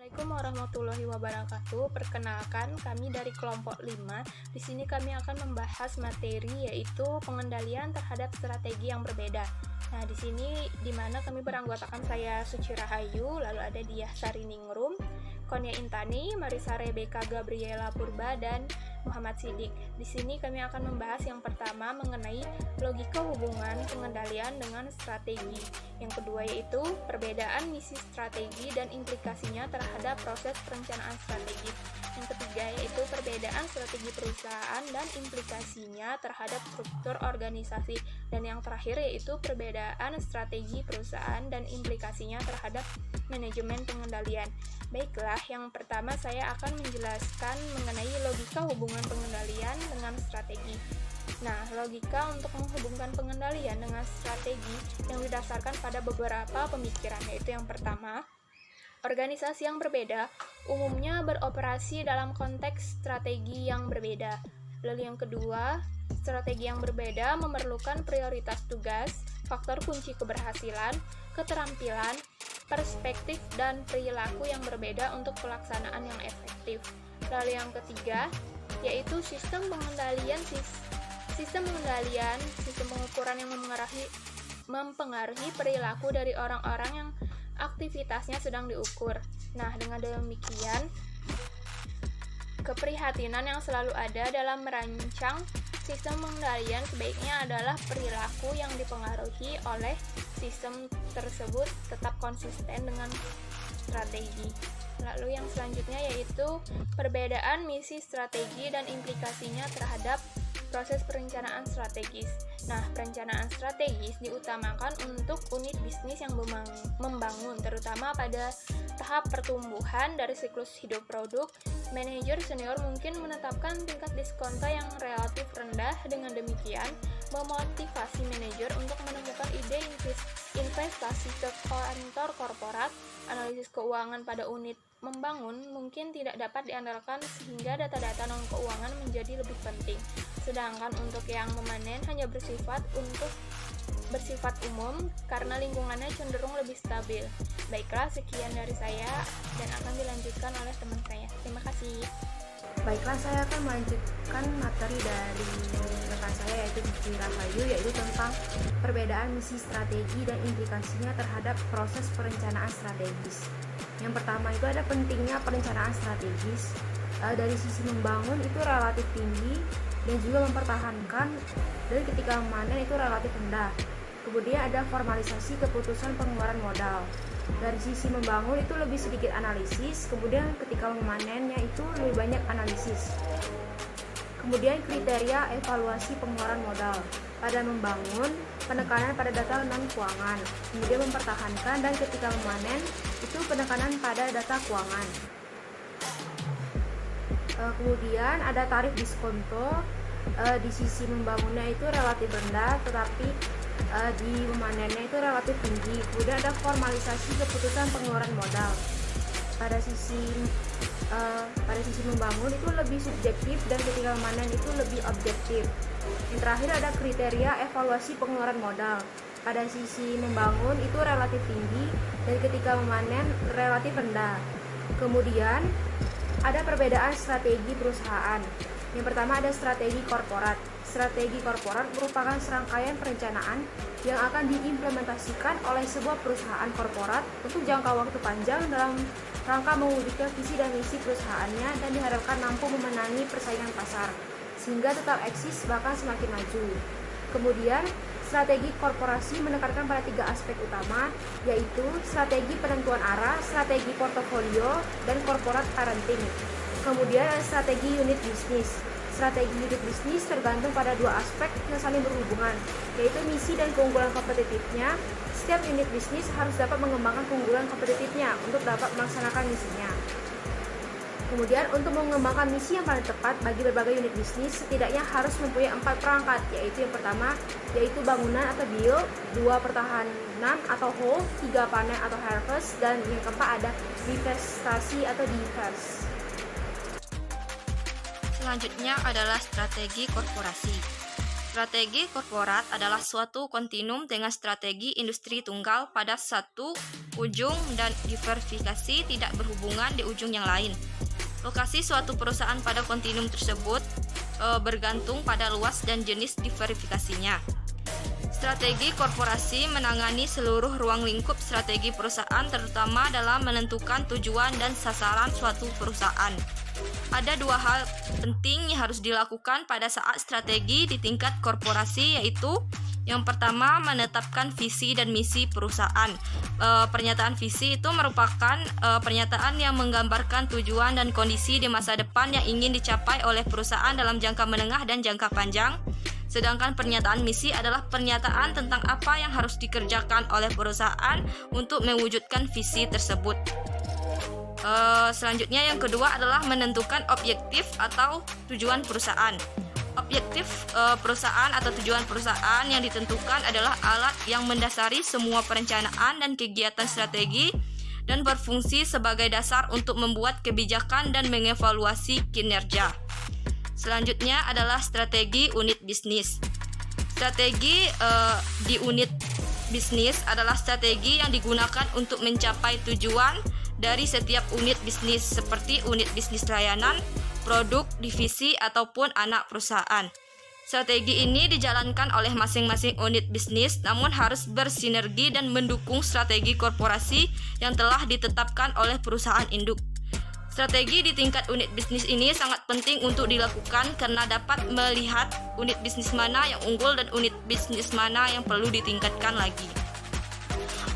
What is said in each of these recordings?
Assalamualaikum warahmatullahi wabarakatuh. Perkenalkan, kami dari kelompok 5. Di sini kami akan membahas materi yaitu pengendalian terhadap strategi yang berbeda. Nah, di sini di mana kami beranggotakan saya Suci Rahayu, lalu ada Diah Sariningrum, Konia Intani, Marisa Rebecca Gabriela Purba, dan Muhammad Sidik. Di sini kami akan membahas yang pertama mengenai logika hubungan pengendalian dengan strategi. Yang kedua yaitu perbedaan misi strategi dan implikasinya terhadap proses perencanaan strategis. Yang ketiga yaitu perbedaan strategi perusahaan dan implikasinya terhadap struktur organisasi. Dan yang terakhir yaitu perbedaan strategi perusahaan dan implikasinya terhadap manajemen pengendalian. Baiklah, yang pertama saya akan menjelaskan mengenai logika hubungan pengendalian dengan strategi. Nah, logika untuk menghubungkan pengendalian dengan strategi yang didasarkan pada beberapa pemikiran, yaitu yang pertama, organisasi yang berbeda umumnya beroperasi dalam konteks strategi yang berbeda. Lalu yang kedua, strategi yang berbeda memerlukan prioritas tugas, faktor kunci keberhasilan, keterampilan, perspektif, dan perilaku yang berbeda untuk pelaksanaan yang efektif. Lalu yang ketiga, yaitu sistem pengukuran yang mempengaruhi perilaku dari orang-orang yang aktivitasnya sedang diukur. Nah, dengan demikian, keprihatinan yang selalu ada dalam merancang sistem pengendalian sebaiknya adalah perilaku yang dipengaruhi oleh sistem tersebut tetap konsisten dengan strategi. Lalu yang selanjutnya yaitu perbedaan misi strategi dan implikasinya terhadap proses perencanaan strategis. Nah, perencanaan strategis diutamakan untuk unit bisnis yang membangun, terutama pada tahap pertumbuhan dari siklus hidup produk. Manajer senior mungkin menetapkan tingkat diskonto yang relatif rendah. Dengan demikian, memotivasi manajer untuk menemukan ide investasi ke kantor korporat. Analisis keuangan pada unit membangun mungkin tidak dapat diandalkan sehingga data-data non-keuangan menjadi lebih penting. Sedangkan untuk yang memanen hanya bersifat umum karena lingkungannya cenderung lebih stabil. Baiklah, sekian dari saya dan akan dilanjutkan oleh teman saya. Terima kasih. Baiklah, saya akan melanjutkan materi dari rekan saya yaitu Suci Rahayu, yaitu tentang perbedaan misi strategi dan implikasinya terhadap proses perencanaan strategis. Yang pertama itu ada pentingnya perencanaan strategis. Dari sisi membangun itu relatif tinggi dan juga mempertahankan, dan ketika memanen itu relatif rendah. Kemudian ada formalisasi keputusan pengeluaran modal. Dari sisi membangun itu lebih sedikit analisis, kemudian ketika memanennya itu lebih banyak analisis. Kemudian kriteria evaluasi pengeluaran modal. Pada membangun, penekanan pada data non-keuangan, kemudian mempertahankan, dan ketika memanen itu penekanan pada data keuangan. Kemudian ada tarif diskonto. Di sisi membangunnya itu relatif rendah, tetapi di memanennya itu relatif tinggi. Kemudian ada formalisasi keputusan pengeluaran modal. Pada sisi membangun itu lebih subjektif dan ketika memanen itu lebih objektif. Yang terakhir ada kriteria evaluasi pengeluaran modal. Pada sisi membangun itu relatif tinggi dan ketika memanen relatif rendah. Kemudian ada perbedaan strategi perusahaan. Yang pertama ada strategi korporat. Strategi korporat merupakan serangkaian perencanaan yang akan diimplementasikan oleh sebuah perusahaan korporat untuk jangka waktu panjang dalam rangka mewujudkan visi dan misi perusahaannya dan diharapkan mampu memenangi persaingan pasar sehingga tetap eksis bahkan semakin maju. Kemudian strategi korporasi menekankan pada 3 aspek utama, yaitu strategi penentuan arah, strategi portofolio, dan corporate parenting. Kemudian ada strategi unit bisnis. Strategi unit bisnis tergantung pada 2 aspek yang saling berhubungan, yaitu misi dan keunggulan kompetitifnya. Setiap unit bisnis harus dapat mengembangkan keunggulan kompetitifnya untuk dapat melaksanakan misinya. Kemudian untuk mengembangkan misi yang paling tepat bagi berbagai unit bisnis, setidaknya harus mempunyai 4 perangkat, yaitu yang pertama, yaitu bangunan atau build, 2 pertahanan atau hold, 3 panen atau harvest, dan yang keempat ada divestasi atau divest. Selanjutnya adalah strategi korporasi. Strategi korporat adalah suatu kontinum dengan strategi industri tunggal pada satu ujung dan diversifikasi tidak berhubungan di ujung yang lain. Lokasi suatu perusahaan pada kontinum tersebut bergantung pada luas dan jenis diversifikasinya. Strategi korporasi menangani seluruh ruang lingkup strategi perusahaan, terutama dalam menentukan tujuan dan sasaran suatu perusahaan. Ada dua hal penting yang harus dilakukan pada saat strategi di tingkat korporasi, yaitu yang pertama, menetapkan visi dan misi perusahaan. Pernyataan visi itu merupakan pernyataan yang menggambarkan tujuan dan kondisi di masa depan yang ingin dicapai oleh perusahaan dalam jangka menengah dan jangka panjang. Sedangkan pernyataan misi adalah pernyataan tentang apa yang harus dikerjakan oleh perusahaan untuk mewujudkan visi tersebut. Selanjutnya yang kedua adalah menentukan objektif atau tujuan perusahaan. Objektif perusahaan atau tujuan perusahaan yang ditentukan adalah alat yang mendasari semua perencanaan dan kegiatan strategi dan berfungsi sebagai dasar untuk membuat kebijakan dan mengevaluasi kinerja. Selanjutnya adalah strategi unit bisnis. Strategi di unit bisnis adalah strategi yang digunakan untuk mencapai tujuan dari setiap unit bisnis seperti unit bisnis layanan, produk, divisi, ataupun anak perusahaan. Strategi ini dijalankan oleh masing-masing unit bisnis, namun harus bersinergi dan mendukung strategi korporasi yang telah ditetapkan oleh perusahaan induk. Strategi di tingkat unit bisnis ini sangat penting untuk dilakukan karena dapat melihat unit bisnis mana yang unggul dan unit bisnis mana yang perlu ditingkatkan lagi.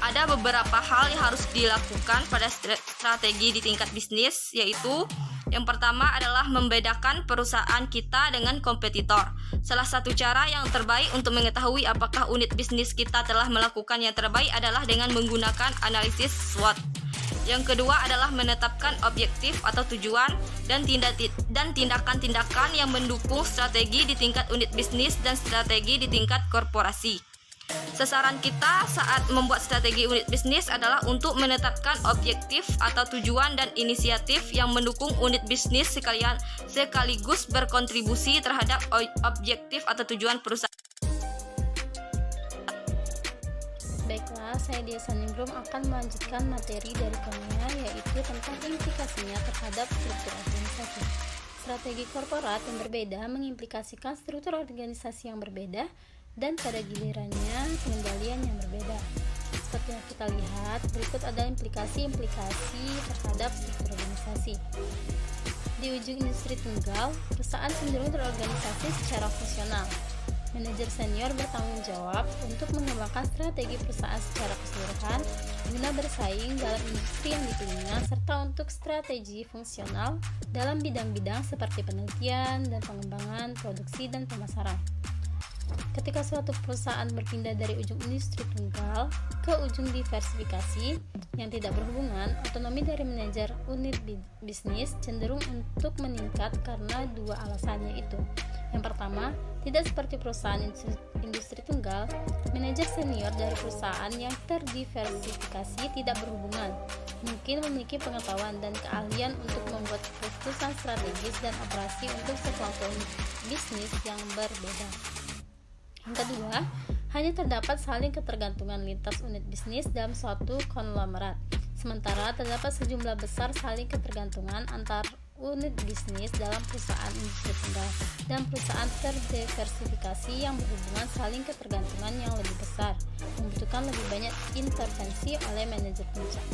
Ada beberapa hal yang harus dilakukan pada strategi di tingkat bisnis, yaitu yang pertama adalah membedakan perusahaan kita dengan kompetitor. Salah satu cara yang terbaik untuk mengetahui apakah unit bisnis kita telah melakukan yang terbaik adalah dengan menggunakan analisis SWOT. Yang kedua adalah menetapkan objektif atau tujuan dan tindakan-tindakan yang mendukung strategi di tingkat unit bisnis dan strategi di tingkat korporasi. Sasaran kita saat membuat strategi unit bisnis adalah untuk menetapkan objektif atau tujuan dan inisiatif yang mendukung unit bisnis sekaligus berkontribusi terhadap objektif atau tujuan perusahaan. Baiklah, saya Dia Saningrum akan melanjutkan materi dari kami, yaitu tentang implikasinya terhadap struktur organisasi. Strategi korporat yang berbeda mengimplikasikan struktur organisasi yang berbeda dan pada gilirannya pengendalian yang berbeda. Seperti yang kita lihat, berikut ada implikasi-implikasi terhadap struktur organisasi. Di ujung industri tunggal, perusahaan cenderung terorganisasi secara fungsional. Manajer senior bertanggung jawab untuk mengembangkan strategi perusahaan secara keseluruhan guna bersaing dalam industri yang dipilihnya serta untuk strategi fungsional dalam bidang-bidang seperti penelitian dan pengembangan, produksi, dan pemasaran. Ketika suatu perusahaan berpindah dari ujung industri tunggal ke ujung diversifikasi yang tidak berhubungan, otonomi dari manajer unit bisnis cenderung untuk meningkat karena dua alasannya itu. Yang pertama, tidak seperti perusahaan industri tunggal, manajer senior dari perusahaan yang terdiversifikasi tidak berhubungan, mungkin memiliki pengetahuan dan keahlian untuk membuat keputusan strategis dan operasi untuk sekelompok bisnis yang berbeda. Yang kedua, hanya terdapat saling ketergantungan lintas unit bisnis dalam suatu konglomerat. Sementara terdapat sejumlah besar saling ketergantungan antar unit bisnis dalam perusahaan industri tunggal dan perusahaan terdiversifikasi yang berhubungan saling ketergantungan yang lebih besar, membutuhkan lebih banyak intervensi oleh manajer puncak.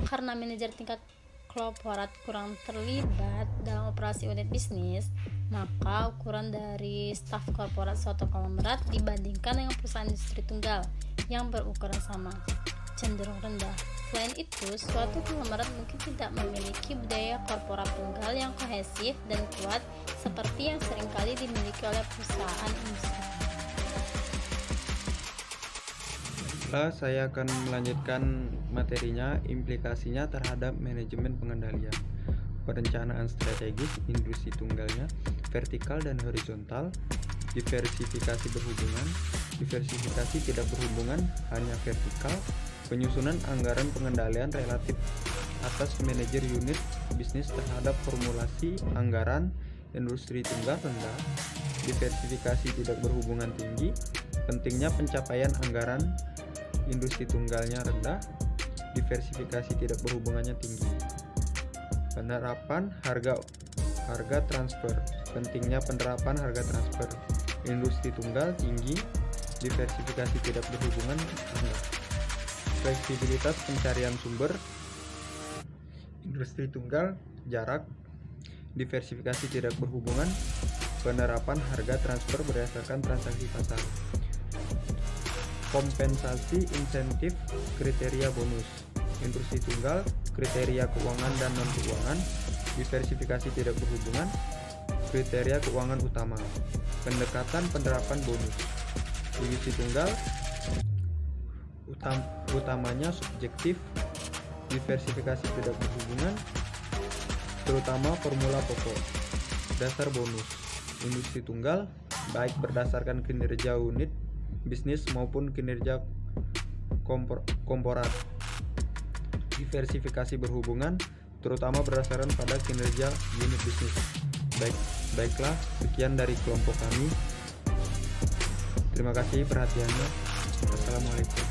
Karena manajer tingkat korporat kurang terlibat dalam operasi unit bisnis, maka ukuran dari staf korporat suatu konglomerat dibandingkan dengan perusahaan industri tunggal yang berukuran sama cenderung rendah. Selain itu, suatu konglomerat mungkin tidak memiliki budaya korporat tunggal yang kohesif dan kuat seperti yang seringkali dimiliki oleh perusahaan industri. Saya akan melanjutkan materinya, implikasinya terhadap manajemen pengendalian, perencanaan strategis industri tunggalnya, vertikal dan horizontal, diversifikasi berhubungan, diversifikasi tidak berhubungan, hanya vertikal, penyusunan anggaran pengendalian relatif atas manajer unit bisnis terhadap formulasi anggaran industri tunggal rendah, diversifikasi tidak berhubungan tinggi, pentingnya pencapaian anggaran industri tunggalnya rendah, diversifikasi tidak berhubungannya tinggi. Penerapan harga transfer, pentingnya penerapan harga transfer industri tunggal tinggi, diversifikasi tidak berhubungan rendah. Fleksibilitas pencarian sumber industri tunggal jarak, diversifikasi tidak berhubungan, penerapan harga transfer berdasarkan transaksi pasar. Kompensasi insentif kriteria bonus industri tunggal, kriteria keuangan dan non keuangan, diversifikasi tidak berhubungan, kriteria keuangan utama, pendekatan penerapan bonus industri tunggal, utamanya subjektif, diversifikasi tidak berhubungan, terutama formula pokok, dasar bonus industri tunggal baik berdasarkan kinerja unit bisnis maupun kinerja korporat. Diversifikasi berhubungan terutama berdasarkan pada kinerja unit bisnis. Baiklah, sekian dari kelompok kami. Terima kasih perhatiannya. Assalamualaikum.